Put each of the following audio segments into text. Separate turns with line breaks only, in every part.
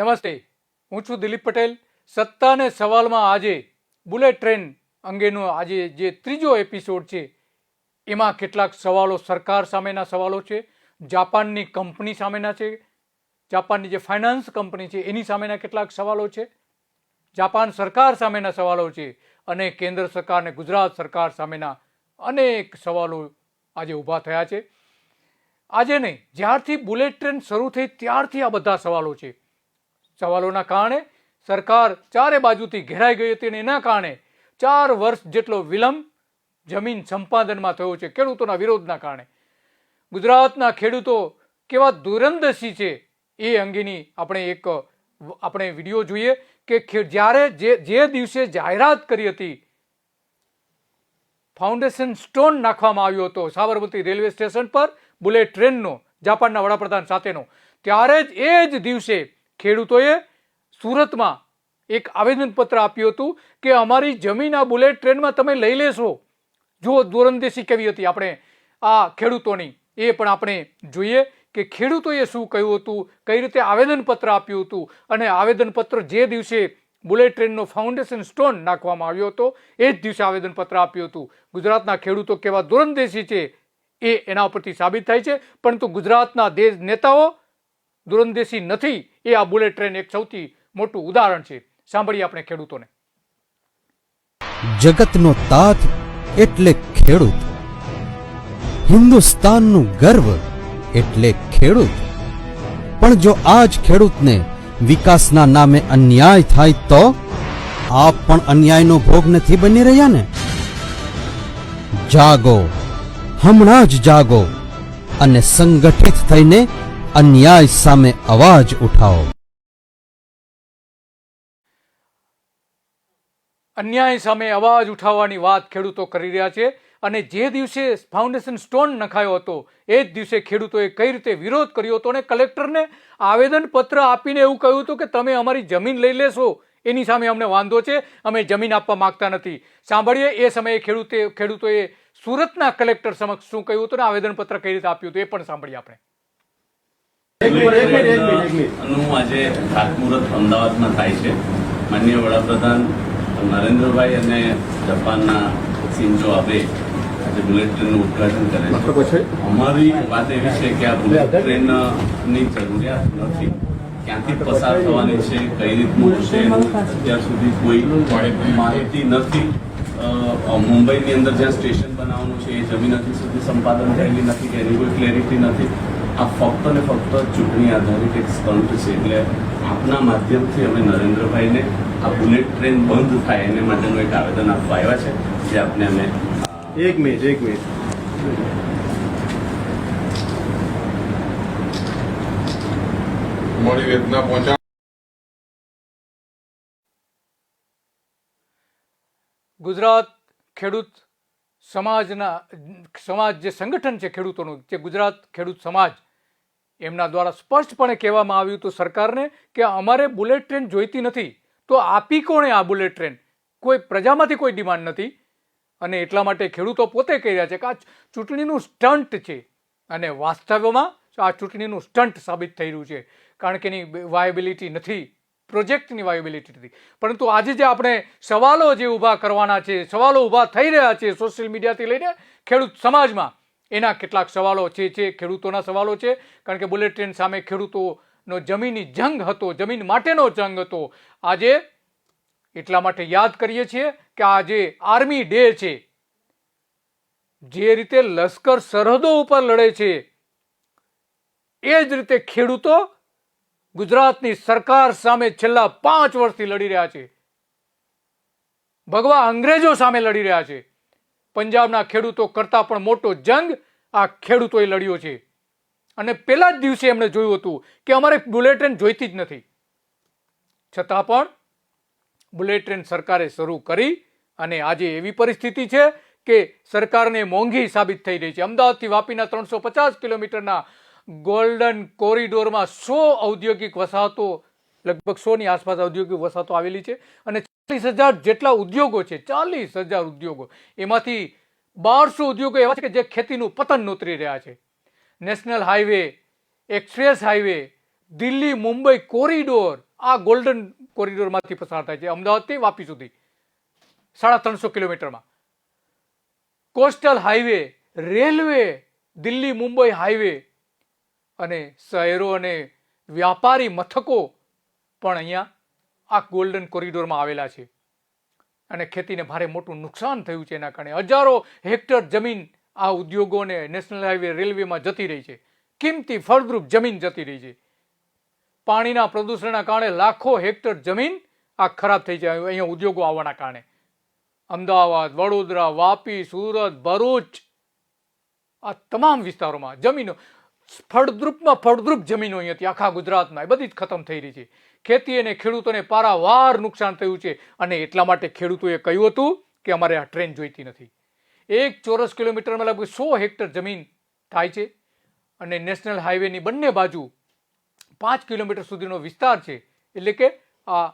નમસ્તે, હું છું દિલીપ પટેલ. સત્તાને સવાલમાં આજે બુલેટ ટ્રેન અંગેનો આજે જે ત્રીજો એપિસોડ છે એમાં કેટલાક સવાલો સરકાર સામેના સવાલો છે, જાપાનની કંપની સામેના છે, જાપાનની જે ફાઇનાન્સ કંપની છે એની સામેના કેટલાક સવાલો છે, જાપાન સરકાર સામેના સવાલો છે અને કેન્દ્ર સરકાર અને ગુજરાત સરકાર સામેના અનેક સવાલો આજે ઊભા થયા છે. આજે નહીં, જ્યારથી બુલેટ ટ્રેન શરૂ થઈ ત્યારથી આ બધા સવાલો છે. સવાલોના કારણે સરકાર ચારે બાજુથી ઘેરાઈ ગઈ હતી અને એના કારણે 4 વર્ષ જેટલો વિલંબ જમીન સંપાદનમાં થયો છે ખેડૂતોના વિરોધના કારણે. ગુજરાતના ખેડૂતો કેવા દુરંદેશી છે એ અંગેની આપણે વિડીયો જોઈએ કે જ્યારે જે દિવસે જાહેરાત કરી હતી, ફાઉન્ડેશન સ્ટોન નાખવામાં આવ્યો હતો સાબરમતી રેલવે સ્ટેશન પર બુલેટ ટ્રેનનો જાપાનના વડાપ્રધાન સાથેનો, ત્યારે જ એ જ દિવસે ખેડૂતોએ સુરતમાં એક આવેદનપત્ર આપ્યું હતું કે અમારી જમીન આ બુલેટ ટ્રેનમાં તમે લઈ લેશો. જો દૂરંદેશી કેવી હતી આપણે આ ખેડૂતોની એ પણ આપણે જોઈએ કે ખેડૂતોએ શું કહ્યું હતું, કઈ રીતે આવેદનપત્ર આપ્યું હતું અને આવેદનપત્ર જે દિવસે બુલેટ ટ્રેનનો ફાઉન્ડેશન સ્ટોન નાખવામાં આવ્યો હતો એ જ દિવસે આવેદનપત્ર આપ્યું હતું. ગુજરાતના ખેડૂતો કેવા દૂરંદેશી છે એ એના ઉપરથી સાબિત થાય છે. પરંતુ ગુજરાતના નેતાઓ દૂરંદેશી નથી એ આ બુલેટ ટ્રેન એક સૌથી મોટું ઉદાહરણ છે. સાંભળીએ આપણે ખેડૂતોને.
જગતનો તાત એટલે ખેડૂત, હિન્દુસ્તાનનું ગર્વ એટલે ખેડૂત. પણ જો આજ ખેડૂતને વિકાસના નામે અન્યાય થાય તો આપ પણ અન્યાયનો ભોગ નથી બની રહ્યા ને? જાગો, હમણાં જ જાગો અને સંગઠિત થઈને અન્યાય સામે અવાજ ઉઠાવો.
અન્યાય સામે અવાજ ઉઠાવવાની વાત ખેડૂતો કરી રહ્યા છે અને જે દિવસે ફાઉન્ડેશન સ્ટોન નખાયો હતો એ જ દિવસે ખેડૂતોએ કઈ રીતે વિરોધ કર્યો હતો અને કલેક્ટરને આવેદનપત્ર આપીને એવું કહ્યું હતું કે તમે અમારી જમીન લઈ લેશો, એની સામે અમને વાંધો છે, અમે જમીન આપવા માંગતા નથી. સાંભળીએ એ સમયે ખેડૂતોએ સુરતના કલેક્ટર સમક્ષ શું કહ્યું હતું અને આવેદનપત્ર કઈ રીતે આપ્યું હતું એ પણ સાંભળીએ આપણે.
આજે ખાતમુહૂર્ત અમદાવાદમાં થાય છે. માનનીય વડાપ્રધાન નરેન્દ્રભાઈ અને જાપાનના શિન્ઝો આબે આજે બુલેટ ટ્રેનનું ઉદઘાટન કરે છે. અમારી વાત એવી છે કે આ બુલેટ ટ્રેનની જરૂરિયાત નથી, ક્યાંથી પસાર થવાની છે, કઈ રીતનું છે અત્યાર સુધી કોઈ માહિતી નથી. મુંબઈની અંદર જ્યાં સ્ટેશન બનાવવાનું છે એ જમીન હજી સુધી સંપાદન થયેલી નથી કે એની કોઈ ક્લેરિટી નથી. આ ફક્ત ને ફક્ત ચૂંટણી આધારિત એક સ્ટન્ટ છે. એટલે આપના માધ્યમથી અમે નરેન્દ્રભાઈને આ બુલેટ ટ્રેન બંધ થાય એને માટેનું એક આવેદન આપવા આવ્યા છે જે આપને અમે એક મિનિટ
મોડી વેદના પહોંચા.
ગુજરાત ખેડૂત સમાજ જે સંગઠન છે ખેડૂતોનું, જે ગુજરાત ખેડૂત સમાજ, એમના દ્વારા સ્પષ્ટપણે કહેવામાં આવ્યું હતું સરકારને કે અમારે બુલેટ ટ્રેન જોઈતી નથી. તો આપી કોણે આ બુલેટ ટ્રેન? કોઈ પ્રજામાંથી કોઈ ડિમાન્ડ નથી અને એટલા માટે ખેડૂતો પોતે કહી રહ્યા છે કે આ ચૂંટણીનું સ્ટન્ટ છે અને વાસ્તવમાં આ ચૂંટણીનું સ્ટન્ટ સાબિત થઈ રહ્યું છે કારણ કે એની વાયબિલિટી નથી, પ્રોજેક્ટની વાયબિલિટી નથી. પરંતુ આજે જે આપણે સવાલો જે ઊભા કરવાના છે, સવાલો ઊભા થઈ રહ્યા છે સોશિયલ મીડિયાથી લઈને ખેડૂત સમાજમાં, એના કેટલાક સવાલો છે ખેડૂતોના સવાલો છે. કારણ કે બુલેટ ટ્રેન સામે ખેડૂતોનો જમીની જંગ હતો, જમીન માટેનો જંગ હતો. આજે એટલા માટે યાદ કરીએ છીએ કે આજે આર્મી ડે છે. જે રીતે લશ્કર સરહદો ઉપર લડે છે એ જ રીતે ખેડૂતો ગુજરાતની સરકાર સામે છેલ્લા 5 વર્ષથી લડી રહ્યા છે. ભગવા અંગ્રેજો સામે લડી રહ્યા છે. પંજાબના ખેડૂતો કરતા પણ મોટો જંગ આ ખેડૂતોએ લડ્યો છે અને પહેલા જ દિવસે એમણે જોયું હતું કે અમારે બુલેટ ટ્રેન જોઈતી જ નથી. છતાં પણ બુલેટ ટ્રેન સરકારે શરૂ કરી અને આજે એવી પરિસ્થિતિ છે કે સરકારને મોંઘી સાબિત થઈ રહી છે. અમદાવાદથી વાપીના 350 કિલોમીટરના ગોલ્ડન કોરિડોરમાં 100 ઔદ્યોગિક વસાહતો, લગભગ 100ની આસપાસ ઔદ્યોગિક વસાહતો આવેલી છે અને 40,000 જેટલા ઉદ્યોગો છે. 40,000 ઉદ્યોગો, એમાંથી 1200 ઉદ્યોગો એવા છે કે જે ખેતીનું પતન નોતરી રહ્યા છે. National highway, express highway, Delhi Mumbai corridor, આ ગોલ્ડન કોરિડોરમાંથી પસાર થાય છે, અમદાવાદથી વાપી સુધી 350 કિલોમીટરમાં. Coastal highway, railway, Delhi Mumbai highway અને શહેરો અને વ્યાપારી મથકો પણ અહીંયા આ ગોલ્ડન કોરિડોરમાં આવેલા છે. અને ખેતીને ભારે મોટું નુકસાન થયું છે. એના કારણે હજારો હેક્ટર જમીન આ ઉદ્યોગોને નેશનલ હાઈવે, રેલવેમાં જતી રહી છે. કિંમતી ફળદ્રુપ જમીન જતી રહી છે. પાણીના પ્રદૂષણના કારણે લાખો હેક્ટર જમીન આ ખરાબ થઈ જાય અહીંયા ઉદ્યોગો આવવાના કારણે. અમદાવાદ, વડોદરા, વાપી, સુરત, ભરૂચ આ તમામ વિસ્તારોમાં જમીનો ફળદ્રુપ જમીનો અહીંયાથી આખા ગુજરાતમાં એ બધી જ ખતમ થઈ રહી છે. ખેતી અને ખેડૂતોને પારાવાર નુકસાન થયું છે. અને એટલા માટે ખેડૂતોએ કહ્યું હતું કે અમારે આ ટ્રેન જોઈતી નથી. 1 ચોરસ કિલોમીટરમાં લગભગ 100 હેક્ટર જમીન થાય છે. અને નેશનલ હાઈવેની બંને બાજુ 5 કિલોમીટર સુધીનો વિસ્તાર છે. એટલે કે આ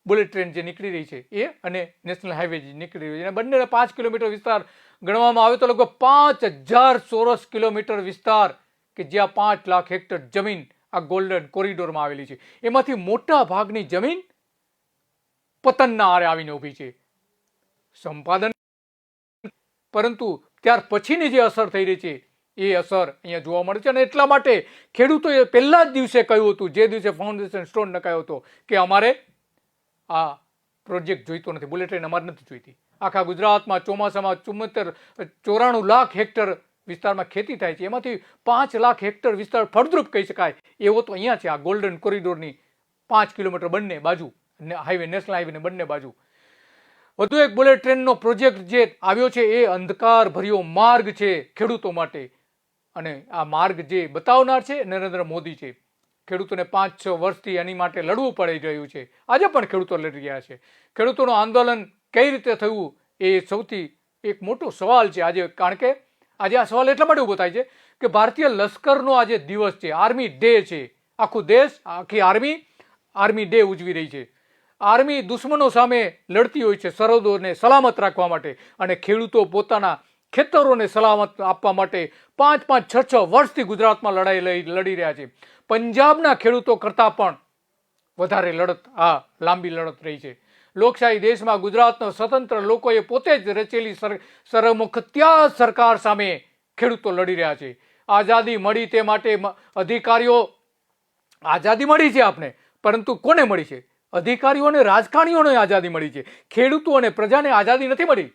બુલેટ ટ્રેન જે નીકળી રહી છે એ અને નેશનલ હાઈવે જે નીકળી રહી છે, બંને 5 કિલોમીટર વિસ્તાર ગણવામાં આવે તો લગભગ 5000 ચોરસ કિલોમીટર વિસ્તાર કે જ્યાં 5 લાખ હેક્ટર જમીન આ ગોલ્ડન કોરિડોરમાં આવેલી છે. એમાંથી મોટા ભાગની જમીન પતનના આરે આવીને ઊભી છે. સંપાદન પરંતુ ત્યાર પછીની જે અસર થઈ રહી છે એ અસર અહીંયા જોવા મળે છે. અને એટલા માટે ખેડૂતોએ પહેલા જ દિવસે કહ્યું હતું, જે દિવસે ફાઉન્ડેશન સ્ટોન નખાયો હતો, કે અમારે આ પ્રોજેક્ટ જોઈતો નથી, બુલેટ ટ્રેન અમારે નથી જોઈતી. આખા ગુજરાતમાં ચોમાસામાં 94 લાખ હેક્ટર વિસ્તારમાં ખેતી થાય છે. એમાંથી 5 લાખ હેક્ટર વિસ્તાર ફળદ્રુપ કહી શકાય એવો તો અહીંયા છે. આ ગોલ્ડન કોરિડોરની 5 કિલોમીટર બંને બાજુ હાઈવે, નેશનલ હાઈવેને બંને બાજુ. વધુ એક બુલેટ ટ્રેનનો પ્રોજેક્ટ જે આવ્યો છે એ અંધકાર ભર્યો માર્ગ છે ખેડૂતો માટે. અને આ માર્ગ જે બતાવનાર છે નરેન્દ્ર મોદી છે. ખેડૂતોને 5-6 વર્ષથી એની માટે લડવું પડી રહ્યું છે. આજે પણ ખેડૂતો લડી રહ્યા છે. ખેડૂતોનું આંદોલન કઈ રીતે થયું એ સૌથી એક મોટો સવાલ છે આજે. કારણ કે આજે આ સવાલ એટલા માટે ઊભો થાય છે કે ભારતીય લશ્કરનો આજે દિવસ છે, આર્મી ડે છે. આખું દેશ, આખી આર્મી ડે ઉજવી રહી છે. આર્મી દુશ્મનો સામે લડતી હોય છે સરહદોને સલામત રાખવા માટે. અને ખેડૂતો પોતાના ખેતરોને સલામત આપવા માટે 5-6 વર્ષથી ગુજરાતમાં લડાઈ લડી રહ્યા છે. પંજાબના ખેડૂતો કરતાં પણ વધારે લડત, આ લાંબી લડત રહી છે. લોકશાહી દેશમાં ગુજરાતનો સ્વતંત્ર લોકોએ પોતે જ રચેલી સરમુખત્યાર સરકાર સામે ખેડૂતો લડી રહ્યા છે. આઝાદી મળી તે માટે અધિકારીઓ, આઝાદી મળી છે આપને, પરંતુ કોને મળી છે? અધિકારીઓ અને રાજકારણીઓને આઝાદી મળી છે. ખેડૂતો અને પ્રજાને આઝાદી નથી મળી.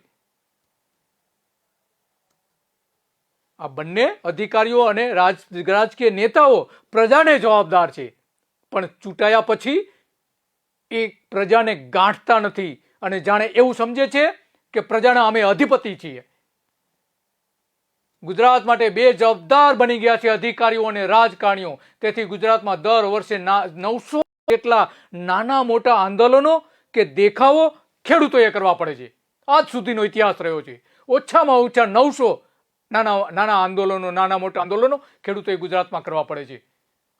આ બંને અધિકારીઓ અને રાજકીય નેતાઓ પ્રજાને જવાબદાર છે, પણ ચૂંટાયા પછી એ પ્રજાને ગાંઠતા નથી અને જાણે એવું સમજે છે કે પ્રજાના અમે અધિપતિ છીએ. ગુજરાત માટે બે જવાબદાર બની ગયા છે અધિકારીઓ અને રાજકારણીઓ. તેથી ગુજરાતમાં દર વર્ષે 900 જેટલા નાના મોટા આંદોલનો કે દેખાવો ખેડૂતોએ કરવા પડે છે. આજ સુધીનો ઇતિહાસ રહ્યો છે. ઓછામાં ઓછા 900 નાના આંદોલનો, નાના મોટા આંદોલનો ખેડૂતોએ ગુજરાતમાં કરવા પડે છે.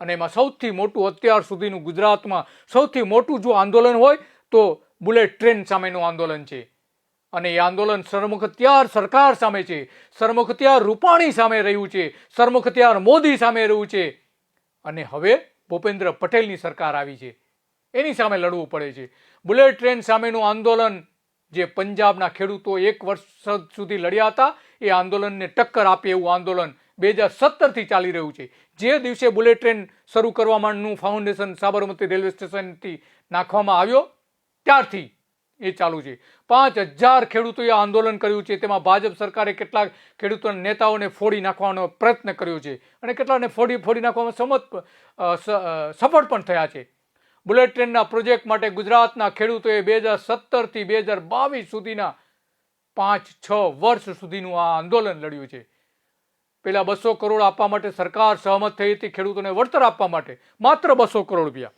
અને એમાં સૌથી મોટું અત્યાર સુધીનું ગુજરાતમાં સૌથી મોટું જો આંદોલન હોય તો બુલેટ ટ્રેન સામેનું આંદોલન છે. અને એ આંદોલન સરમુખત્યાર સરકાર સામે છે, સરમુખત્યાર રૂપાણી સામે રહ્યું છે, સરમુખત્યાર મોદી સામે રહ્યું છે. અને હવે ભૂપેન્દ્ર પટેલની સરકાર આવી છે, એની સામે લડવું પડે છે. બુલેટ ટ્રેન સામેનું આંદોલન જે પંજાબના ખેડૂતો 1 વર્ષ સુધી લડ્યા હતા, એ આંદોલનને ટક્કર આપે એવું આંદોલન 2017થી ચાલી રહ્યું છે. જે દિવસે બુલેટ ટ્રેન શરૂ કરવાનું ફાઉન્ડેશન સાબરમતી રેલવે સ્ટેશનથી નાખવામાં આવ્યો ત્યારથી એ ચાલુ છે. 5000 ખેડૂતોએ આંદોલન કર્યું છે. તેમાં ભાજપ સરકારે કેટલાક ખેડૂતોના નેતાઓને ફોડી નાખવાનો પ્રયત્ન કર્યો છે અને કેટલાને ફોડી નાખવામાં સફળ પણ થયા છે. બુલેટ ટ્રેનના પ્રોજેક્ટ માટે ગુજરાતના ખેડૂતોએ 2017થી 2022 સુધીના 5-6 વર્ષ સુધીનું આ આંદોલન લડ્યું છે. પેલા 200 કરોડ આપવા માટે સરકાર સહમત થઈ હતી ખેડૂતોને વળતર આપવા માટે, માત્ર 200 કરોડ રૂપિયા.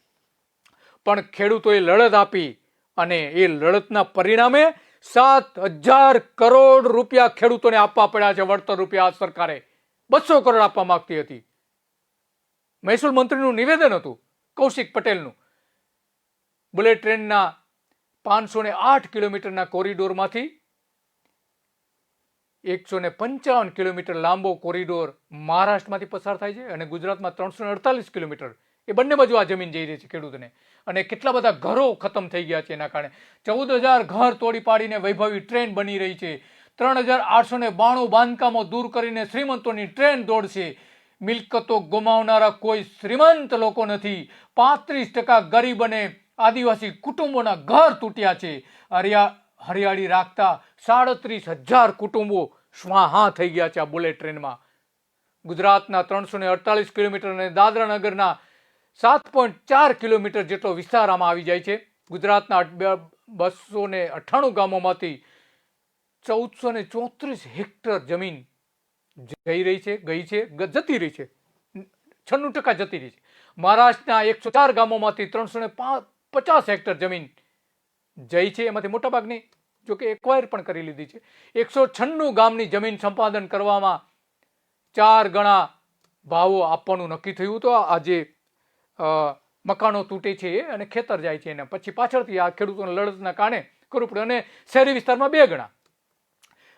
પણ ખેડૂતોએ લડત આપી અને એ લડતના પરિણામે 7000 કરોડ રૂપિયા ખેડૂતોને આપવા પડ્યા છે વળતર રૂપિયા. સરકારે 200 કરોડ આપવા માંગતી હતી. મહેસૂલ મંત્રીનું નિવેદન હતું, કૌશિક પટેલનું. બુલેટ ટ્રેનના 508 કિલોમીટરના કોરિડોરમાંથી 155 કિલોમીટર લાંબો કોરિડોર મહારાષ્ટ્રમાંથી પસાર થાય છે અને ગુજરાતમાં 348 કિલોમીટર એ બંને બાજુ આ જમીન જઈ રહી છે ખેડૂતને. અને કેટલા બધા ઘરો ખતમ થઈ ગયા છે એના કારણે. 14,000 ઘર તોડી પાડીને વૈભવી ટ્રેન બની રહી છે. 3,892 બાંધકામો દૂર કરીને શ્રીમંતોની ટ્રેન દોડશે. મિલકતો ગુમાવનારા કોઈ શ્રીમંત લોકો નથી. 35% ગરીબ અને આદિવાસી કુટુંબોના ઘર તૂટ્યા છે. હરિયાળી રાખતા 37,000 કુટુંબો સ્વાહા થઈ ગયા છે આ બુલેટ ટ્રેનમાં. ગુજરાતના 348 કિલોમીટર અને દાદરાનગરના 7.4 કિલોમીટર જેટલો વિસ્તાર આમાં આવી જાય છે. ગુજરાતના 298 ગામોમાંથી 1434 હેક્ટર જમીન જતી રહી છે. 96% જતી રહી છે. મહારાષ્ટ્રના 104 ગામોમાંથી 350 હેક્ટર જમીન જઈ છે. એમાંથી મોટાભાગની જોકે એક્વાયર પણ કરી લીધી છે. 196 ગામની જમીન સંપાદન કરવામાં 4 ગણા ભાવો આપવાનું નક્કી થયું હતું. આજે મકાનો તૂટે છે અને ખેતર જાય છે, એને પછી પાછળથી આ ખેડૂતોના લડતના કારણે કરવું પડે. અને શહેરી વિસ્તારમાં 2 ગણા.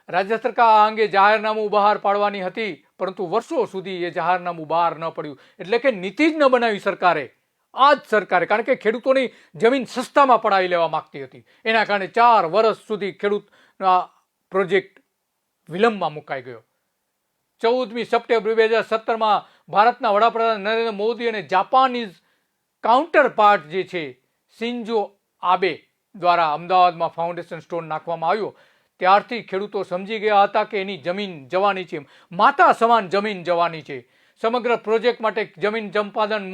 રાજ્ય સરકાર આ અંગે જાહેરનામું બહાર પાડવાની હતી, પરંતુ વર્ષો સુધી એ જાહેરનામું બહાર ન પડ્યું. એટલે કે નીતિ જ ન બનાવી સરકારે, આ જ સરકારે. કારણ કે ખેડૂતોની જમીન સસ્તામાં પડાવી લેવા માંગતી હતી. એના કારણે 4 વર્ષ સુધી ખેડૂતનો પ્રોજેક્ટ વિલંબમાં મુકાઈ ગયો. 14મી સપ્ટેમ્બર 2017માં ભારતના વડાપ્રધાન નરેન્દ્ર મોદી અને જાપાનીઝ કાઉન્ટર પાર્ટ જે છે શિન્ઝો આબે દ્વારા અમદાવાદમાં ફાઉન્ડેશન સ્ટોન નાખવામાં આવ્યો. ત્યારથી ખેડૂતો સમજી ગયા હતા કે એની જમીન જવાની છે, માતા સમાન જમીન જવાની છે. સમગ્ર પ્રોજેક્ટ માટે જમીન સંપાદન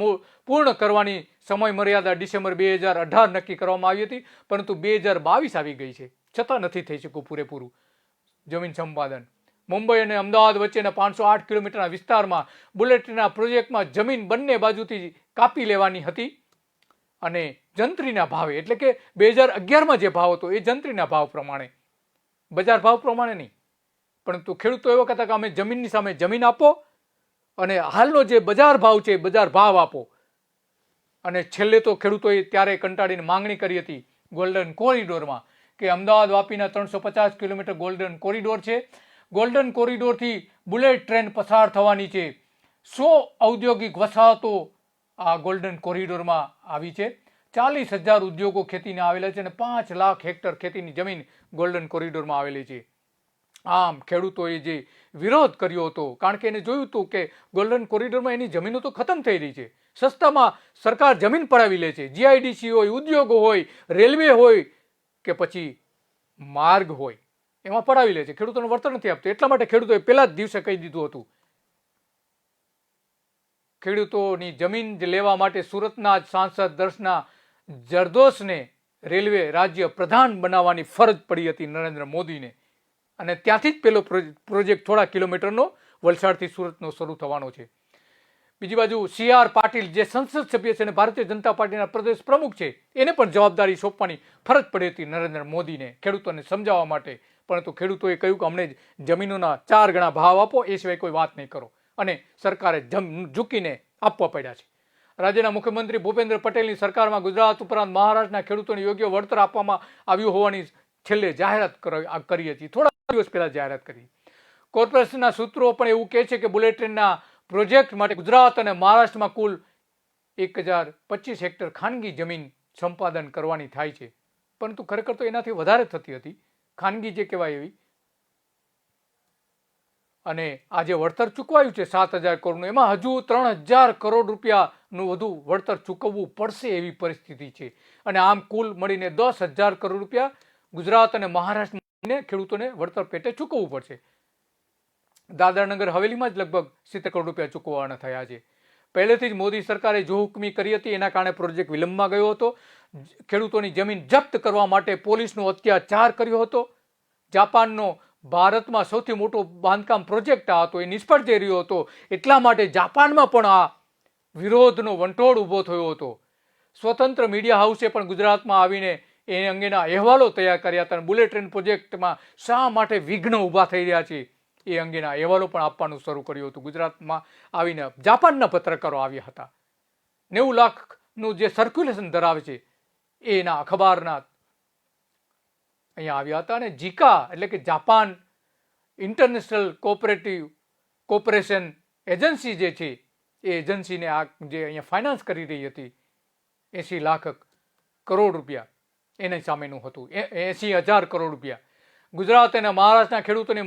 પૂર્ણ કરવાની સમય મર્યાદા ડિસેમ્બર 2018 નક્કી કરવામાં આવી હતી, પરંતુ 2022 આવી ગઈ છે, છતાં નથી થઈ શક્યું પૂરેપૂરું જમીન સંપાદન. મુંબઈ અને અમદાવાદ વચ્ચેના 508 કિલોમીટરના વિસ્તારમાં બુલેટ ટ્રેનના પ્રોજેક્ટમાં જમીન બંને બાજુથી કાપી લેવાની હતી અને જંત્રીના ભાવે, એટલે કે 2011માં જે ભાવ હતો એ જંત્રીના ભાવ પ્રમાણે, બજાર ભાવ પ્રમાણે નહીં. પરંતુ ખેડૂતો એવા કહેતા કે અમે જમીનની સામે જમીન આપો અને હાલનો જે બજાર ભાવ છે બજાર ભાવ આપો. અને છેલ્લે તો ખેડૂતોએ ત્યારે કંટાળીને માંગણી કરી હતી ગોલ્ડન કોરિડોરમાં, કે અમદાવાદ વાપીના 350 કિલોમીટર ગોલ્ડન કોરિડોર છે. ગોલ્ડન કોરિડોરથી બુલેટ ટ્રેન પસાર થવાની છે. 100 ઔદ્યોગિક વસાહતો આ ગોલ્ડન કોરિડોરમાં આવી છે. 40,000 ઉદ્યોગો ખેતીને આવેલા છે અને 5 લાખ હેક્ટર ખેતીની જમીન ગોલ્ડન કોરિડોરમાં આવેલી છે. આમ ખેડૂતોએ જે વિરોધ કર્યો હતો, કારણ કે એને જોયું હતું કે ગોલ્ડન કોરિડોરમાં એની જમીનો તો ખતમ થઈ રહી છે. સસ્તામાં સરકાર જમીન પડાવી લે છે. જીઆઈડીસી હોય, ઉદ્યોગો હોય, રેલવે હોય કે પછી માર્ગ હોય, એમાં પડાવી લે છે. ખેડૂતોને વળતર નથી આપતું. એટલા માટે ખેડૂતોએ પહેલા જ દિવસે કહી દીધું હતું ખેડૂતોની જમીન લેવા માટે સુરતના સાંસદ દર્શના જરદોશને રેલવે રાજ્ય પ્રધાન બનાવવાની ફરજ પડી હતી નરેન્દ્ર મોદીને. અને ત્યાંથી જ પેલો પ્રોજેક્ટ થોડા કિલોમીટરનો વલસાડથી સુરતનો શરૂ થવાનો છે. બીજી બાજુ CR પાટીલ જે સંસદ સભ્ય છે અને ભારતીય જનતા પાર્ટીના પ્રદેશ પ્રમુખ છે, એને પણ જવાબદારી સોંપવાની ફરજ પડી હતી નરેન્દ્ર મોદીને ખેડૂતોને સમજાવવા માટે. પરંતુ ખેડૂતોએ કહ્યું કે અમને જમીનોના 4 ગણા ભાવ આપો, એ સિવાય કોઈ વાત નહીં કરો. અને સરકારે ઝૂકીને આપવા પડ્યા છે. રાજ્યના મુખ્યમંત્રી ભૂપેન્દ્ર પટેલની સરકારમાં ગુજરાત ઉપરાંત મહારાષ્ટ્રના ખેડૂતોને યોગ્ય વળતર આપવામાં આવ્યું હોવાની છેલ્લે જાહેરાત કરી હતી. થોડા દિવસ પહેલા જાહેરાત કરી. કોર્પોરેશનના સૂત્રો પણ એવું કહે છે કે બુલેટ ટ્રેનના પ્રોજેક્ટ માટે ગુજરાત અને મહારાષ્ટ્રમાં કુલ 1025 હેક્ટર ખાનગી જમીન સંપાદન કરવાની થાય છે. પરંતુ ખરેખર તો એનાથી વધારે થતી હતી ખાનગી જે કહેવાય એવી. અને આ જે વળતર ચૂકવાયું છે 7,000 કરોડનું, એમાં હજુ 3,000 કરોડ રૂપિયાનું વધુ વળતર ચૂકવવું પડશે એવી પરિસ્થિતિ છે. અને આમ કુલ મળીને 10,000 કરોડ રૂપિયા ગુજરાત અને મહારાષ્ટ્રને ખેડૂતોને વળતર પેટે ચૂકવવું પડશે. દાદરાનગર હવેલીમાં જ લગભગ 70 કરોડ રૂપિયા ચૂકવવાના થયા છે. પહેલેથી જ મોદી સરકારે જોહુકમી કરી હતી, એના કારણે પ્રોજેક્ટ વિલંબમાં ગયો હતો. ખેડૂતોની જમીન જપ્ત કરવા માટે પોલીસનો અત્યાચાર કર્યો હતો. જાપાનનો ભારતમાં સૌથી મોટો બાંધકામ પ્રોજેક્ટ આ હતો, એ નિષ્ફળ જઈ રહ્યો હતો. એટલા માટે જાપાનમાં પણ આ વિરોધનો વંટોળ ઊભો થયો હતો. સ્વતંત્ર મીડિયા હાઉસે પણ ગુજરાતમાં આવીને એ અંગેના અહેવાલો તૈયાર કર્યા હતા. બુલેટ ટ્રેન પ્રોજેક્ટમાં શા માટે વિઘ્ન ઊભા થઈ રહ્યા છે એ અંગેના અહેવાલો પણ આપવાનું શરૂ કર્યું હતું. ગુજરાતમાં આવીને જાપાનના પત્રકારો આવ્યા હતા. 90 લાખનું જે સર્ક્યુલેશન ધરાવે છે એના અખબારના અહીંયા આવ્યા હતા. અને જીકા એટલે કે જાપાન ઇન્ટરનેશનલ કોઓપરેશન એજન્સી જે છે એ એજન્સીને આ જે અહીંયા ફાઇનાન્સ કરી રહી હતી 80 લાખ કરોડ રૂપિયા એની સામેનું હતું 80,000 કરોડ રૂપિયા. ગુજરાત અને મહારાષ્ટ્રના ખેડૂતોની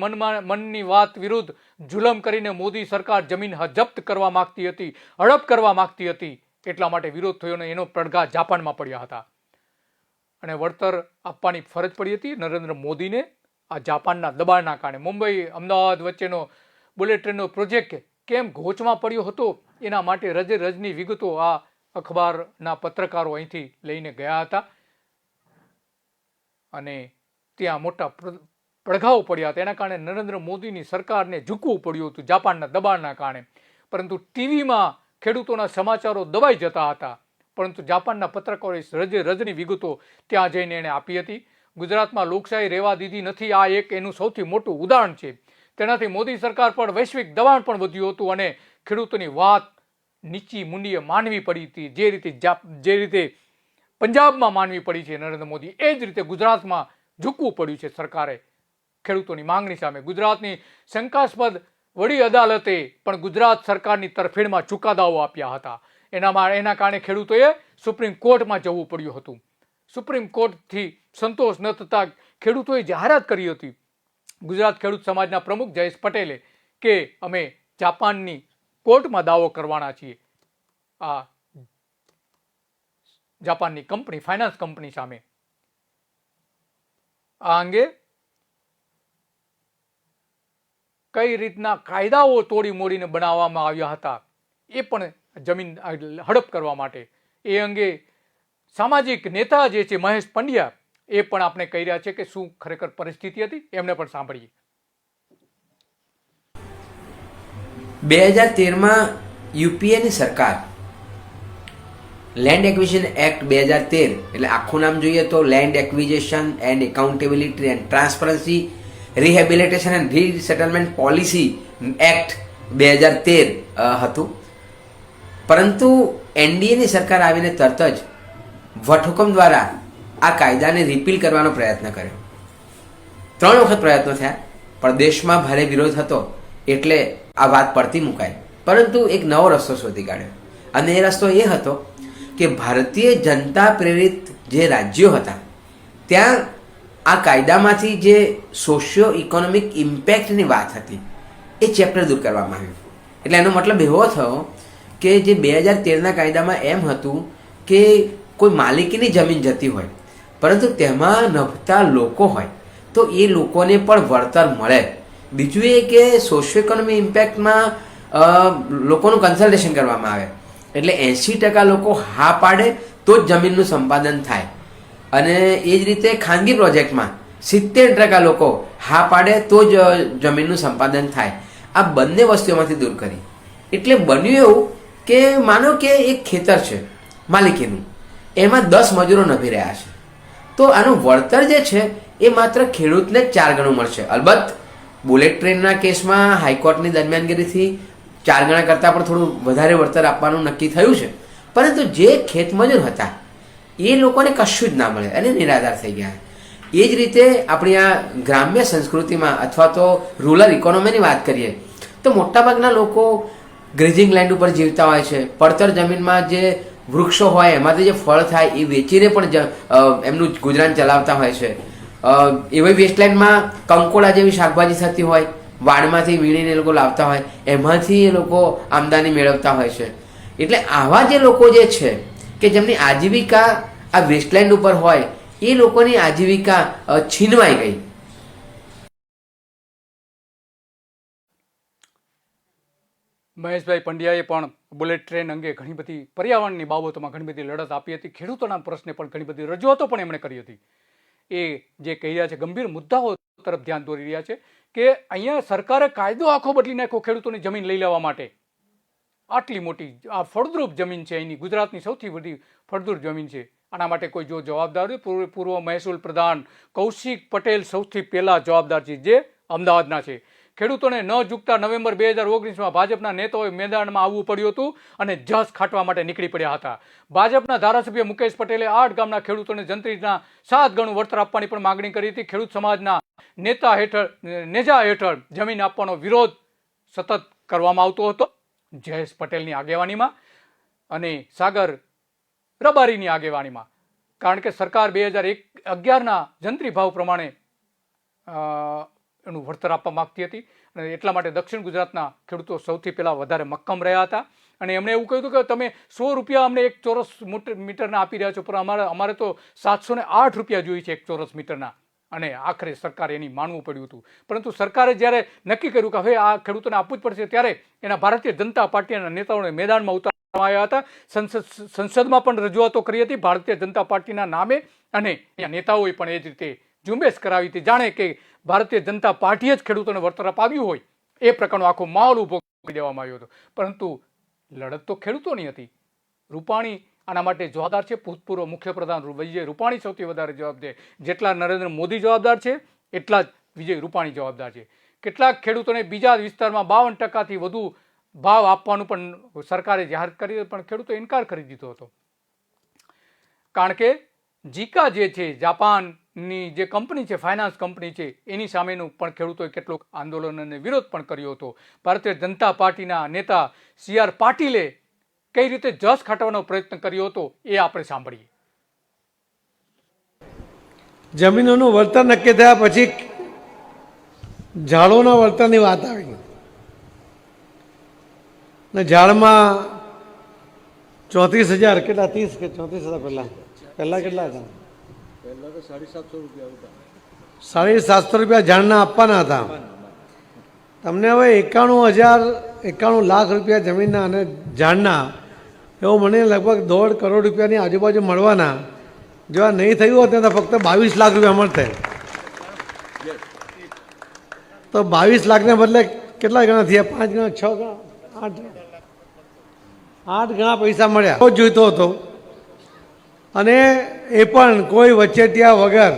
મનની વાત વિરુદ્ધ જુલમ કરીને મોદી સરકાર જમીન જપ્ત કરવા માંગતી હતી, હડપ કરવા માંગતી હતી. એટલા માટે વિરોધ થયો અને એનો પડઘા જાપાનમાં પડ્યા હતા અને વળતર આપવાની ફરજ પડી હતી નરેન્દ્ર મોદીને. આ જાપાનના દબાણના કારણે મુંબઈ અમદાવાદ વચ્ચેનો બુલેટ ટ્રેનનો પ્રોજેક્ટ કેમ ઘોચમાં પડ્યો હતો એના માટે રજની વિગતો આ અખબારના પત્રકારો અહીંથી લઈને ગયા હતા અને ત્યાં મોટા પડઘાઓ પડ્યા હતા. એના કારણે નરેન્દ્ર મોદીની સરકારને ઝૂકવું પડ્યું હતું જાપાનના દબાણના કારણે. પરંતુ ટીવીમાં ખેડૂતોના સમાચારો દબાઈ જતા હતા, પરંતુ જાપાનના પત્રકારોએ રજની વિગતો ત્યાં જઈને એણે આપી હતી. ગુજરાતમાં લોકશાહી રહેવા દીધી નથી, આ એક એનું સૌથી મોટું ઉદાહરણ છે. તેનાથી મોદી સરકાર પર વૈશ્વિક દબાણ પણ વધ્યું હતું અને ખેડૂતોની વાત નીચી મુંડીએ માનવી પડી હતી. જે રીતે પંજાબમાં માનવી પડી છે નરેન્દ્ર મોદી, એ જ રીતે ગુજરાતમાં ઝૂકવું પડ્યું છે સરકારે ખેડૂતોની માંગણી સામે. ગુજરાતની શંકાસ્પદ વડી અદાલતે પણ ગુજરાત સરકારની તરફેણમાં ચુકાદાઓ આપ્યા હતા. એના કારણે ખેડૂતોએ સુપ્રીમ કોર્ટમાં જવું પડ્યું હતું. સુપ્રીમ કોર્ટથી સંતોષ ન થતા ખેડૂતોએ જાહેરાત કરી હતી ગુજરાત ખેડૂત સમાજના પ્રમુખ જયેશ પટેલે કે અમે જાપાનની કોર્ટમાં દાવો કરવાના છીએ આ જાપાનની કંપની ફાઇનાન્સ કંપની સામે. આ અંગે કઈ રીતના કાયદાઓ તોડી મોડીને બનાવવામાં આવ્યા હતા એ પણ જમીન હડપ કરવા માટે, એ અંગે સામાજિક નેતા જે છે મહેશ પંડ્યા એ પણ આપણે કહી રહ્યા છે કે શું ખરેખર પરિસ્થિતિ હતી, એમને પણ સાંભળીએ.
2013માં યુપીએની સરકાર લેન્ડ એક્વિઝિશન એક્ટ 2013 એટલે આખું નામ જોઈએ તો land acquisition and accountability and transparency rehabilitation and resettlement policy act 2013 હતું. પરંતુ એનડીએની સરકાર આવીને તરત જ વટહુકમ દ્વારા આ કાયદાને રિપીલ કરવાનો પ્રયત્ન કર્યો. 3 વખત પ્રયત્નો થયા, પણ દેશમાં ભારે વિરોધ હતો એટલે આ વાત પડતી મુકાઈ. પરંતુ એક નવો રસ્તો શોધી કાઢ્યો અને એ રસ્તો એ હતો કે ભારતીય જનતા પ્રેરિત જે રાજ્યો હતા ત્યાં આ કાયદામાંથી જે સોશિયો ઇકોનોમિક ઇમ્પેક્ટની વાત હતી એ ચેપ્ટર દૂર કરવામાં આવ્યું. એટલે એનો મતલબ એવો થયો કે જે 2013ના કાયદામાં એમ હતું કે કોઈ માલિકીની જમીન જતી હોય પરંતુ તેમાં નભતા લોકો હોય તો એ લોકોને પણ વળતર મળે. બીજું એ કે સોશિયો ઇકોનોમિક ઇમ્પેક્ટમાં લોકોનું કન્સલ્ટેશન કરવામાં આવે, એટલે 80% લોકો હા પાડે તો જ જમીનનું સંપાદન થાય. અને એ જ રીતે ખાનગી પ્રોજેક્ટમાં 70% લોકો હા પાડે તો જ જમીનનું સંપાદન થાય. આ બંને વસ્તુઓમાંથી દૂર કરી. એટલે બન્યું એવું કે માનો કે એક ખેતર છે માલિકીનું, એમાં 10 મજૂરો નભી રહ્યા છે, તો આનું વળતર જે છે એ માત્ર ખેડૂતને 4 ગણું મળશે. અલબત્ત બુલેટ ટ્રેનના કેસમાં હાઈકોર્ટની દરમિયાનગીરીથી 4 ગણા કરતાં પણ થોડું વધારે વળતર આપવાનું નક્કી થયું છે, પરંતુ જે ખેતમજૂર હતા એ લોકોને કશું જ ના મળે અને નિરાધાર થઈ ગયા. એ જ રીતે આપણી આ ગ્રામ્ય સંસ્કૃતિમાં અથવા તો રૂરલ ઇકોનોમીની વાત કરીએ તો મોટાભાગના લોકો ગ્રેઝિંગ લેન્ડ ઉપર જીવતા હોય છે. પડતર જમીનમાં જે વૃક્ષો હોય એમાંથી જે ફળ થાય એ વેચીને પણ એમનું ગુજરાન ચલાવતા હોય છે. એવી વેસ્ટલેન્ડમાં કંકોડા જેવી શાકભાજી થતી હોય, વાડમાંથી વીણીને એ લોકો લાવતા હોય, એમાંથી એ લોકો આમદાની મેળવતા હોય છે. એટલે આવા જે લોકો જે છે કે જેમની આજીવિકા આ વેસ્ટલેન્ડ ઉપર હોય એ લોકોની આજીવિકા છીનવાઈ ગઈ.
મહેશભાઈ પંડ્યાએ પણ બુલેટ ટ્રેન અંગે ઘણી બધી પર્યાવરણની બાબતોમાં ઘણી બધી લડત આપી હતી. ખેડૂતોના પ્રશ્ને પણ ઘણી બધી રજૂઆતો પણ એમણે કરી હતી. એ જે કહી રહ્યા છે ગંભીર મુદ્દાઓ તરફ ધ્યાન દોરી રહ્યા છે કે અહીંયા સરકારે કાયદો આખો બદલી નાખ્યો ખેડૂતોની જમીન લઈ લેવા માટે. આટલી મોટી આ ફળદ્રુપ જમીન છે, અહીંની ગુજરાતની સૌથી બધી ફળદ્રુપ જમીન છે. આના માટે કોઈ જો જવાબદાર હોય, પૂર્વ મહેસૂલ પ્રધાન કૌશિક પટેલ સૌથી પહેલા જવાબદાર છે, જે અમદાવાદના છે. ખેડૂતોને ન ઝૂકતા નવેમ્બર 2019માં ભાજપના નેતાઓએ મેદાનમાં આવવું પડ્યું હતું અને જસ ખાટવા માટે નીકળી પડ્યા હતા. ભાજપના ધારાસભ્ય મુકેશ પટેલે 8 ગામના ખેડૂતોને જંત્રીના 7 ગણું વળતર આપવાની પણ માગણી કરી હતી. ખેડૂત સમાજના નેજા હેઠળ જમીન આપવાનો વિરોધ સતત કરવામાં આવતો હતો જયેશ પટેલની આગેવાનીમાં અને સાગર રબારીની આગેવાનીમાં. કારણ કે સરકાર 2011ના જંત્રી ભાવ પ્રમાણે એનું વળતર આપવા માગતી હતી અને એટલા માટે દક્ષિણ ગુજરાતના ખેડૂતો સૌથી પહેલાં વધારે મક્કમ રહ્યા હતા અને એમણે એવું કહ્યું હતું કે તમે 100 રૂપિયા અમને 1 ચોરસ મીટરના આપી રહ્યા છો, પણ અમારે તો 708 રૂપિયા જોઈએ છે 1 ચોરસ મીટરના. અને આખરે સરકારે એની માનવું પડ્યું હતું. પરંતુ સરકારે જ્યારે નક્કી કર્યું કે હવે આ ખેડૂતોને આપવું જ પડશે, ત્યારે એના ભારતીય જનતા પાર્ટીના નેતાઓને મેદાનમાં ઉતારવામાં આવ્યા હતા. સંસદમાં પણ રજૂઆતો કરી હતી ભારતીય જનતા પાર્ટીના નામે અને નેતાઓએ પણ એ જ રીતે ઝુંબેશ કરાવી હતી, જાણે કે ભારતીય જનતા પાર્ટીએ જ ખેડૂતોને વળતર અપાવ્યું હોય એ પ્રકારનો આખો માહોલ ઊભો કરી દેવામાં આવ્યો હતો. પરંતુ લડત તો ખેડૂતોની હતી. રૂપાણી આના માટે જવાબદાર છે. ભૂતપૂર્વ મુખ્યપ્રધાન વિજય રૂપાણી સૌથી વધારે જવાબદાર. જેટલા નરેન્દ્ર મોદી જવાબદાર છે એટલા જ વિજય રૂપાણી જવાબદાર છે. કેટલાક ખેડૂતોને બીજા વિસ્તારમાં 52%થી વધુ ભાવ આપવાનું પણ સરકારે જાહેર કરી, પણ ખેડૂતો ઇનકાર કરી દીધો હતો. કારણ કે જીકા જે છે, જાપાનની જે કંપની છે, ફાઇનાન્સ કંપની છે, એની સામેનું પણ ખેડૂતોએ કેટલોક આંદોલન અને વિરોધ પણ કર્યો હતો. ભારતીય જનતા પાર્ટીના નેતા CR પાટીલે કઈ રીતે જસ ખાટવાનો પ્રયત્ન કર્યો હતો એ આપણે સાંભળીએ.
જમીનોનું વળતર નક્કી થયા પછી ઝાડોના વળતરની વાત આવી ને ઝાડમાં 34,000 કેટલા 30 કે 34,000 પહેલા કેટલા હતા? પહેલા તો 750 રૂપિયા હતા. 750 રૂપિયા ઝાડના આપવાના હતા. તમને હવે 91 લાખ રૂપિયા જમીનના અને ઝાડના એવું મને લગભગ 1.5 કરોડ રૂપિયાની આજુબાજુ મળવાના. જો આ નહીં થયું હોત તો ફક્ત 22 લાખ રૂપિયા મળતે. તો 22 લાખને બદલે કેટલા ગણા થયા? 5 ગણા, 6 ગણા, 8 ગણા પૈસા મળ્યા. જોઈતો હતો અને એ પણ કોઈ વચેટિયા વગર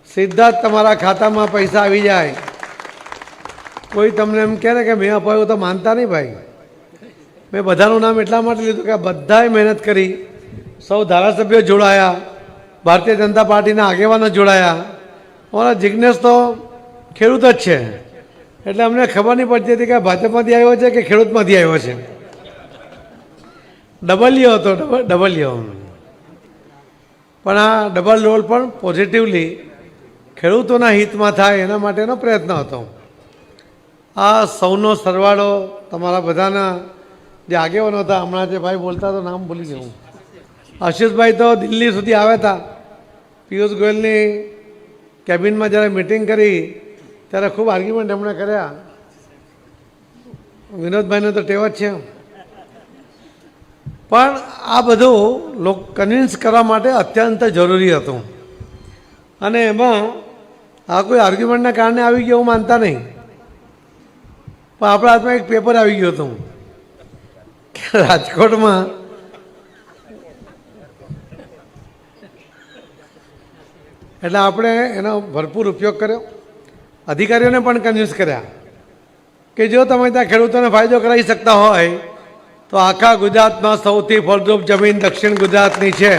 સીધા જ તમારા ખાતામાં પૈસા આવી જાય. કોઈ તમને એમ કહે ને કે મેં અપાયું તો માનતા નહીં ભાઈ. મેં બધાનું નામ એટલા માટે લીધું કે બધાએ મહેનત કરી. સૌ ધારાસભ્યો જોડાયા, ભારતીય જનતા પાર્ટીના આગેવાનો જોડાયા. અમારા જિજ્ઞેશ તો ખેડૂત જ છે એટલે અમને ખબર નહીં પડતી હતી કે ભાજપમાંથી આવ્યો છે કે ખેડૂતમાંથી આવ્યો છે. ડબલિયો હતો, ડબલિયો. પણ આ ડબલ રોલ પણ પોઝિટિવલી ખેડૂતોના હિતમાં થાય એના માટેનો પ્રયત્ન હતો. આ સૌનો સરવાળો તમારા બધાના જે આગેવાનો હતા, હમણાં જે ભાઈ બોલતા તો નામ ભૂલી ગયું, આશીષભાઈ તો દિલ્હી સુધી આવ્યા હતા. પિયુષ ગોયલની કેબિનમાં જ્યારે મિટિંગ કરી ત્યારે ખૂબ આર્ગ્યુમેન્ટ એમણે કર્યા. વિનોદભાઈને તો ટેવ જ છે. પણ આ બધું કન્વિન્સ કરવા માટે અત્યંત જરૂરી હતું અને એમાં આ કોઈ આર્ગ્યુમેન્ટના કારણે આવી ગયું એવું માનતા નહીં. પણ આપણા હાથમાં એક પેપર આવી ગયું હતું કે રાજકોટમાં એટલે આપણે એનો ભરપૂર ઉપયોગ કર્યો. અધિકારીઓને પણ કન્વિન્સ કર્યા કે જો તમે ત્યાં ખેડૂતોને ફાયદો કરાવી શકતા હોય તો આખા ગુજરાતમાં સૌથી ફળદ્રુપ જમીન દક્ષિણ ગુજરાતની છે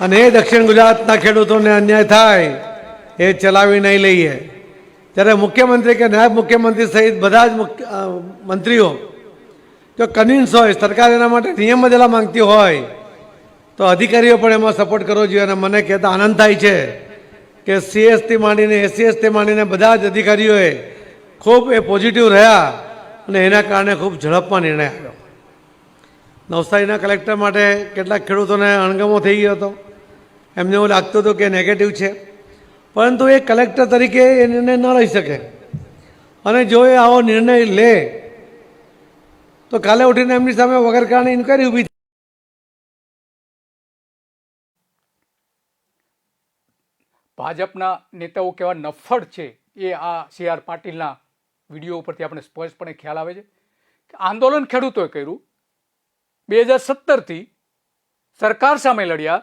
અને એ દક્ષિણ ગુજરાતના ખેડૂતોને અન્યાય થાય એ ચલાવી નહીં લઈએ. જ્યારે મુખ્યમંત્રી કે નાયબ મુખ્યમંત્રી સહિત બધા જ મંત્રીઓ જો કન્વિન્સ હોય, સરકાર એના માટે નિયમ બદલવા માંગતી હોય તો અધિકારીઓ પણ એમાં સપોર્ટ કરવો જોઈએ. અને મને કહેતા આનંદ થાય છે કે CSથી માંડીને SC/ST માંડીને બધા જ અધિકારીઓએ ખૂબ એ પોઝિટિવ રહ્યા અને એના કારણે ખૂબ ઝડપમાં નિર્ણય આવ્યો. નવસારીના કલેક્ટર માટે કેટલાક ખેડૂતોને અણગમો થઈ ગયો હતો. એમને એવું લાગતું હતું કે નેગેટિવ છે, પરંતુ એ કલેક્ટર તરીકે એ નિર્ણય ન લઈ શકે અને જો એ આવો નિર્ણય લે તો કાલે ઉઠીને એમની સામે વગર કારણે ઇન્કવાયરી ઊભી.
ભાજપના નેતાઓ કેવા નફ્ફડ છે એ આ CR પાટીલના વિડીયો ઉપરથી આપણે સ્પષ્ટપણે ખ્યાલ આવે છે. આંદોલન ખેડૂતોએ કર્યું 2017થી સરકાર સામે લડ્યા.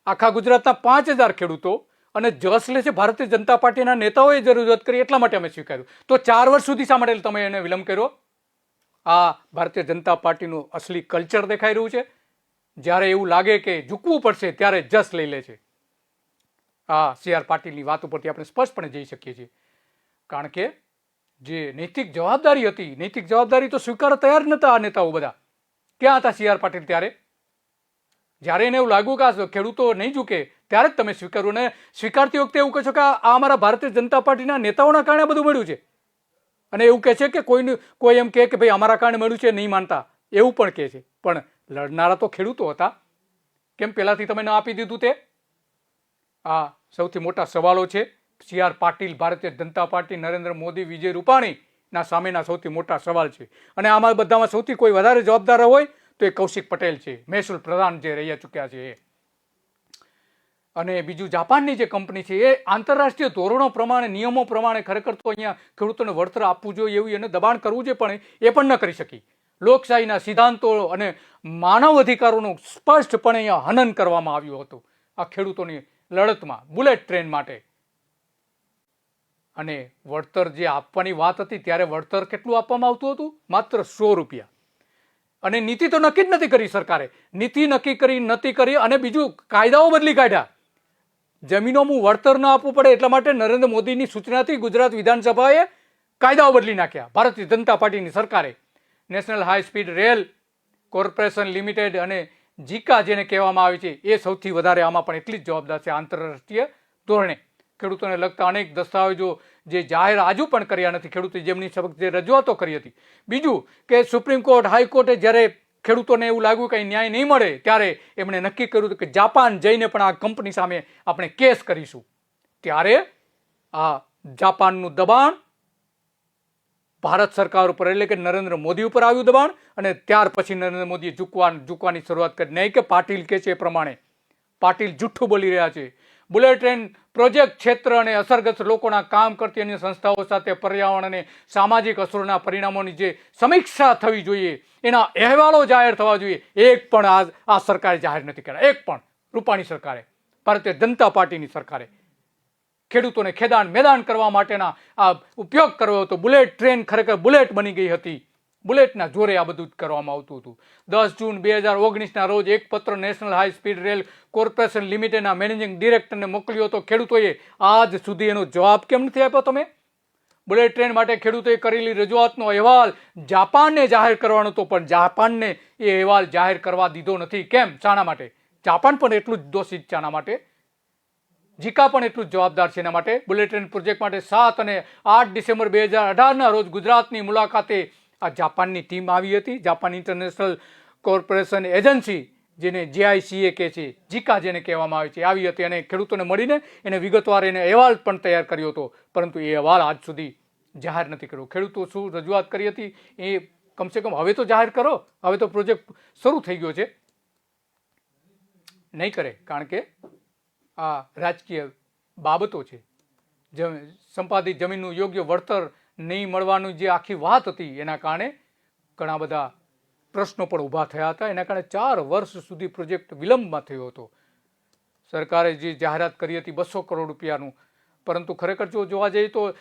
આખા ગુજરાતના 5,000 ખેડૂતો અને જસ લે છે ભારતીય જનતા પાર્ટીના નેતાઓએ જરૂરત કરી એટલા માટે અમે સ્વીકાર્યું. તો 4 વર્ષ સુધી શા માટે તમે એને વિલંબ કર્યો? આ ભારતીય જનતા પાર્ટીનું અસલી કલ્ચર દેખાઈ રહ્યું છે. જ્યારે એવું લાગે કે ઝૂકવું પડશે ત્યારે જસ લઈ લે છે. આ CR પાટીલની વાત ઉપરથી આપણે સ્પષ્ટપણે જઈ શકીએ છીએ. કારણ કે જે નૈતિક જવાબદારી હતી, નૈતિક જવાબદારી તો સ્વીકાર તૈયાર નહોતા આ નેતાઓ બધા. ક્યાં હતા CR પાટીલ ત્યારે? જ્યારે એને એવું લાગ્યું કે આ ખેડૂતો નહીં ઝૂકે ત્યારે જ તમે સ્વીકાર્યું, ને સ્વીકારતી વખતે એવું કહો છો કે આ અમારા ભારતીય જનતા પાર્ટીના નેતાઓના કારણે બધું મળ્યું છે, અને એવું કહે છે કે કોઈ એમ કહે કે ભાઈ અમારા કારણે મળ્યું છે, નહીં માનતા એવું પણ કહે છે. પણ લડનારા તો ખેડૂતો હતા, કેમ પહેલાથી તમે ન આપી દીધું તે? આ સૌથી મોટા સવાલો છે. CR પાટીલ, ભારતીય જનતા પાર્ટી, નરેન્દ્ર મોદી, વિજય રૂપાણીના સામેના સૌથી મોટા સવાલ છે. અને આમાં બધામાં સૌથી કોઈ વધારે જવાબદાર હોય તો એ કૌશિક પટેલ છે, મહેસૂલ પ્રધાન જે રહ્યા ચૂક્યા છે એ. અને બીજું જાપાનની જે કંપની છે એ આંતરરાષ્ટ્રીય ધોરણો પ્રમાણે, નિયમો પ્રમાણે ખરેખર તો અહીંયા ખેડૂતોને વળતર આપવું જોઈએ એવું એને દબાણ કરવું જોઈએ, પણ એ પણ ન કરી શકી. લોકશાહીના સિદ્ધાંતો અને માનવ અધિકારોનું સ્પષ્ટપણે અહીંયા હનન કરવામાં આવ્યું હતું આ ખેડૂતોની લડતમાં બુલેટ ટ્રેન માટે. અને વળતર જે આપવાની વાત હતી ત્યારે વળતર કેટલું આપવામાં આવતું હતું? માત્ર 100 રૂપિયા. અને નીતિ તો નક્કી જ નથી કરી સરકારે, નીતિ નક્કી કરી અને બીજું કાયદાઓ બદલી કાઢ્યા. જમીનોનું વળતર ન આપવું પડે એટલા માટે નરેન્દ્ર મોદીની સૂચનાથી ગુજરાત વિધાનસભાએ કાયદાઓ બદલી નાખ્યા. ભારતીય જનતા પાર્ટીની સરકારે national high speed rail corporation limited અને જીકા જેને કહેવામાં આવે છે એ સૌથી વધારે આમાં પણ એટલી જ જવાબદાર છે. આંતરરાષ્ટ્રીય ધોરણે ખેડૂતોને લગતા અનેક દસ્તાવેજો જે જાહેર આજુ પણ કર્યા નથી ખેડૂતો જેમની સમક્ષ જે રજૂઆતો કરી હતી. બીજું કે સુપ્રીમ કોર્ટ, હાઈકોર્ટે જ્યારે ખેડૂતોને એવું લાગ્યું કે ન્યાય નહીં મળે ત્યારે એમણે નક્કી કર્યું કે જાપાન જઈને પણ આ કંપની સામે આપણે કેસ કરીશું. ત્યારે આ જાપાનનું દબાણ ભારત સરકાર ઉપર એટલે કે નરેન્દ્ર મોદી ઉપર આવ્યું દબાણ, અને ત્યાર પછી નરેન્દ્ર મોદીએ ઝૂકવાની શરૂઆત કરી. નહીં કે પાટીલ કે છે એ પ્રમાણે પાટીલ જુઠ્ઠું બોલી રહ્યા છે. બુલેટ ટ્રેન પ્રોજેક્ટ ક્ષેત્ર અને અસરગ્રસ્ત લોકોના કામ કરતી અન્ય સંસ્થાઓ સાથે પર્યાવરણ અને સામાજિક અસરોના પરિણામોની જે સમીક્ષા થવી જોઈએ, એના અહેવાલો જાહેર થવા જોઈએ, એક પણ આ સરકારે જાહેર નથી કર્યા. એક પણ રૂપાણી સરકારે, ભારતીય જનતા પાર્ટીની સરકારે ખેડૂતોને ખેદાન મેદાન કરવા માટેના આ ઉપયોગ કર્યો હતો. બુલેટ ટ્રેન ખરેખર બુલેટ બની ગઈ હતી. બુલેટના જોરે આ બધું જ કરવામાં આવતું હતું. 10 જૂન 2019ના રોજ એક પત્ર national high speed rail corporation લિમિટેડના મેનેજિંગ ડિરેક્ટરને મોકલ્યો હતો. ખેડૂતોએ આજ સુધી એનો જવાબ કેમ નથી આપ્યો તમે? બુલેટ ટ્રેન માટે ખેડૂતોએ કરેલી રજૂઆતનો અહેવાલ જાપાનને જાહેર કરવાનો હતો, પણ જાપાનને એ અહેવાલ જાહેર કરવા દીધો નથી. કેમ? શાના માટે? જાપાન પણ એટલું જ દોષિત છે આના માટે, જીકા પણ એટલું જ જવાબદાર છે એના માટે. બુલેટ ટ્રેન પ્રોજેક્ટ માટે 7 અને 8 ડિસેમ્બર 2018ના રોજ ગુજરાતની મુલાકાતે આ જાપાનની ટીમ આવી હતી. જાપાન ઇન્ટરનેશનલ કોર્પોરેશન એજન્સી જેને JICA કહે છે, જીકા જેને કહેવામાં આવે છે, આવી હતી અને ખેડૂતોને મળીને એને વિગતવાર એને અહેવાલ પણ તૈયાર કર્યો હતો, પરંતુ એ અહેવાલ આજ સુધી જાહેર નથી કર્યો. ખેડૂતો શું રજૂઆત કરી હતી એ કમસે કમ હવે તો જાહેર કરો. હવે તો પ્રોજેક્ટ શરૂ થઈ ગયો છે. નહીં કરે, કારણ કે આ રાજકીય બાબતો છે. સંપાદિત જમીનનું યોગ્ય વળતર નહીં મળવાનું જે આખી વાત હતી એના કારણે ઘણા બધા પ્રશ્નો પણ ઊભા થયા હતા. એના કારણે 4 વર્ષ સુધી પ્રોજેક્ટ વિલંબમાં થયો હતો. સરકારે જે જાહેરાત કરી હતી 200 કરોડ રૂપિયાનું, પરંતુ ખરેખર જો જોવા જઈએ તો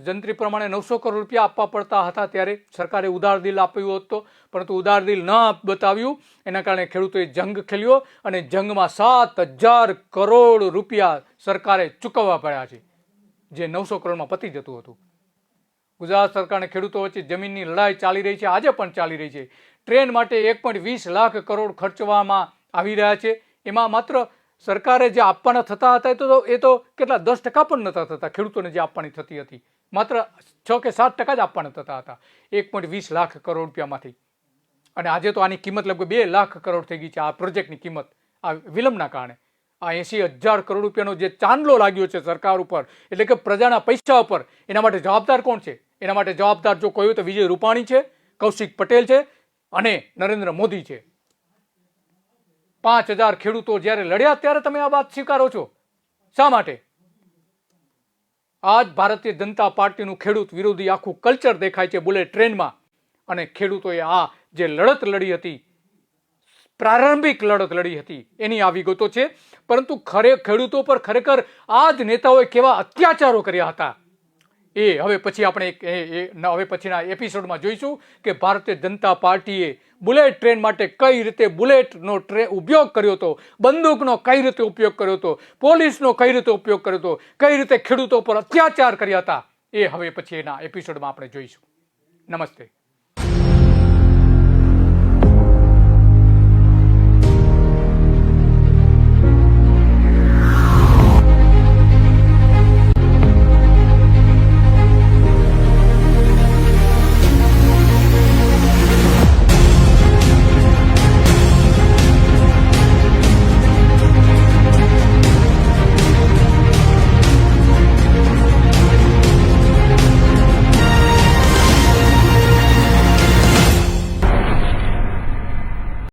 જંત્રી પ્રમાણે 900 કરોડ રૂપિયા આપવા પડતા હતા. ત્યારે સરકારે ઉદાર દિલ આપ્યું હતું, પરંતુ ઉદાર દિલ ન બતાવ્યું. એના કારણે ખેડૂતોએ જંગ ખેલ્યો અને જંગમાં 7,000 કરોડ રૂપિયા સરકારે ચૂકવવા પડ્યા છે, જે 900 કરોડમાં પતી જતું હતું. ગુજરાત સરકારને ખેડૂતો વચ્ચે જમીનની લડાઈ ચાલી રહી છે, આજે પણ ચાલી રહી છે. ટ્રેન માટે 1.20 લાખ કરોડ ખર્ચવામાં આવી રહ્યા છે. એમાં માત્ર સરકારે જે આપવાના થતા હતા એ તો કેટલા 10% પણ નહોતા થતા. ખેડૂતોને જે આપવાની થતી હતી માત્ર 6 કે 7% જ આપવાના થતા હતા 1.20 લાખ કરોડ રૂપિયામાંથી. અને આજે તો આની કિંમત લગભગ 2 લાખ કરોડ થઈ ગઈ છે. આ પ્રોજેક્ટની કિંમત આ વિલંબના કારણે આ 80,000 કરોડ રૂપિયાનો જે ચાંદલો લાગ્યો છે સરકાર ઉપર, એટલે કે પ્રજાના પૈસા ઉપર, એના માટે જવાબદાર કોણ છે? એના માટે જવાબદાર જો કહ્યું તો વિજય રૂપાણી છે, કૌશિક પટેલ છે અને નરેન્દ્ર મોદી છે. 5,000 ખેડૂતો જ્યારે લડ્યા ત્યારે તમે આ વાત સ્વીકારો છો. શા માટે? આજ ભારતીય જનતા પાર્ટીનું ખેડૂત વિરોધી આખું કલ્ચર દેખાય છે બુલેટ ટ્રેનમાં. અને ખેડૂતોએ આ જે લડત લડી હતી, પ્રારંભિક લડત લડી હતી, એની આ વિગતો છે. પરંતુ ખેડૂતો પર ખરેખર આ જ નેતાઓએ કેવા અત્યાચારો કર્યા હતા એ હવે પછી આપણે હવે પછીના એપિસોડમાં જોઈશું કે ભારતીય જનતા પાર્ટીએ બુલેટ ટ્રેન માટે કઈ રીતે બુલેટનો ઉપયોગ કર્યો હતો, બંદૂકનો કઈ રીતે ઉપયોગ કર્યો હતો, પોલીસનો કઈ રીતે ઉપયોગ કર્યો હતો, કઈ રીતે ખેડૂતો પર અત્યાચાર કર્યા હતા. એ હવે પછી એના એપિસોડમાં આપણે જોઈશું. નમસ્તે.